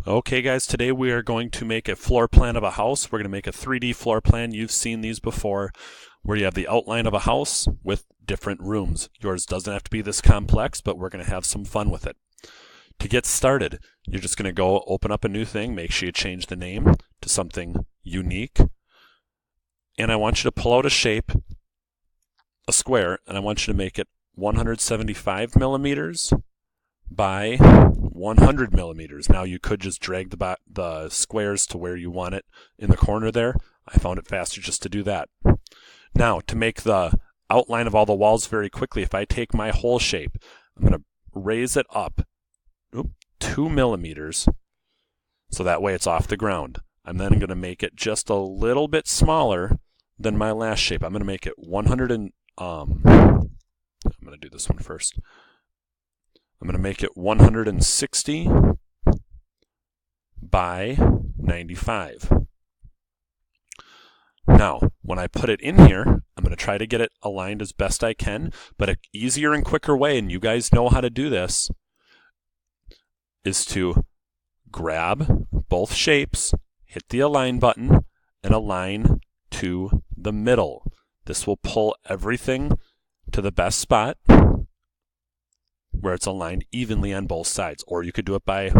Okay guys, today we are going to make a floor plan of a house. We're going to make a 3D floor plan. You've seen these before, where you have the outline of a house with different rooms. Yours doesn't have to be this complex, but we're going to have some fun with it. To get started, you're just going to go open up a new thing, make sure you change the name to something unique. And I want you to pull out a shape, a square, and I want you to make it 175 millimeters by 100 millimeters. Now you could just drag the squares to where you want it in the corner there. I found it faster just to do that. Now to make the outline of all the walls very quickly, if I take my whole shape, I'm going to raise it up 2 millimeters so that way it's off the ground. I'm then going to make it just a little bit smaller than my last shape. I'm going to make it 100 and I'm going to do this one first. I'm going to make it 160 by 95. Now, when I put it in here, I'm going to try to get it aligned as best I can, but an easier and quicker way, and you guys know how to do this, is to grab both shapes, hit the align button, and align to the middle. This will pull everything to the best spot where it's aligned evenly on both sides, or you could do it by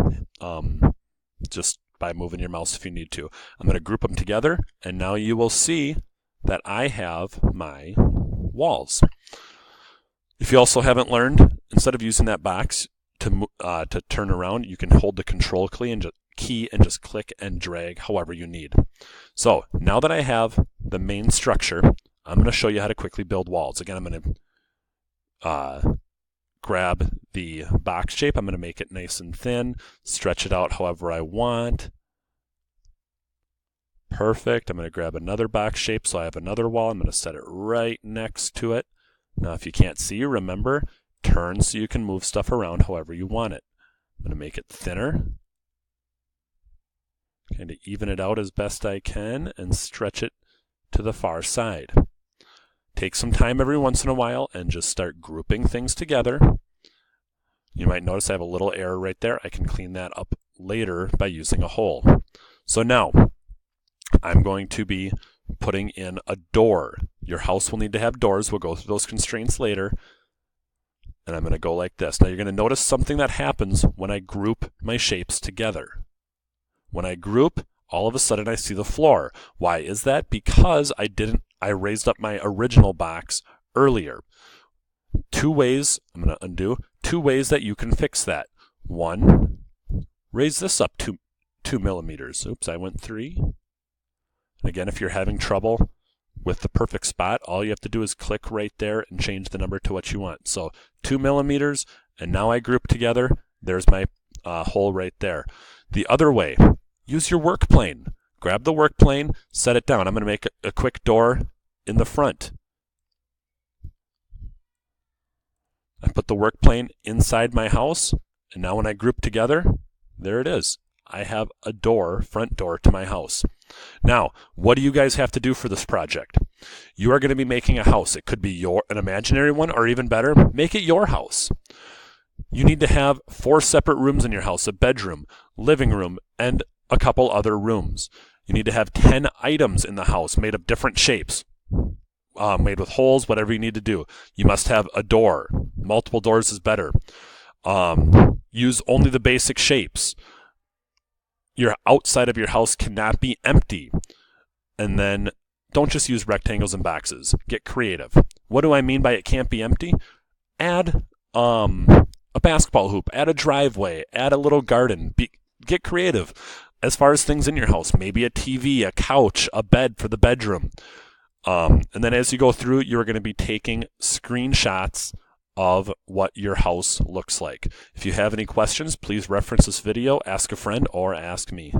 just by moving your mouse if you need to. I'm going to group them together, and now you will see that I have my walls. If you also haven't learned, instead of using that box to turn around, you can hold the control key and just click and drag however you need. So now that I have the main structure, I'm going to show you how to quickly build walls. Again, I'm going to grab the box shape. I'm going to make it nice and thin, stretch it out however I want. Perfect. I'm going to grab another box shape so I have another wall. I'm going to set it right next to it. Now if you can't see, remember, turn so you can move stuff around however you want it. I'm going to make it thinner, kind of even it out as best I can, and stretch it to the far side. Take some time every once in a while and just start grouping things together. You might notice I have a little error right there. I can clean that up later by using a hole. So now I'm going to be putting in a door. Your house will need to have doors. We'll go through those constraints later. And I'm going to go like this. Now you're going to notice something that happens when I group my shapes together. When I group, all of a sudden I see the floor. Why is that? Because I raised up my original box earlier. Two ways, I'm going to undo, 2 ways that you can fix that. One, raise this up 2 millimeters. Oops, I went 3. And again, if you're having trouble with the perfect spot, all you have to do is click right there and change the number to what you want. So 2 millimeters, and now I group together. There's my hole right there. The other way, use your work plane. Grab the work plane, set it down. I'm going to make a quick door in the front. I put the work plane inside my house, and now when I group together, there it is. I have a door, front door to my house. Now, what do you guys have to do for this project? You are going to be making a house. It could be an imaginary one, or even better, make it your house. You need to have 4 separate rooms in your house, a bedroom, living room, and a couple other rooms. You need to have 10 items in the house made of different shapes, made with holes, whatever you need to do. You must have a door. Multiple doors is better. Use only the basic shapes. Your outside of your house cannot be empty. And then don't just use rectangles and boxes. Get creative. What do I mean by it can't be empty? Add a basketball hoop, add a driveway, add a little garden. Get creative. As far as things in your house, maybe a TV, a couch, a bed for the bedroom. And then as you go through, you're going to be taking screenshots of what your house looks like. If you have any questions, please reference this video, ask a friend, or ask me.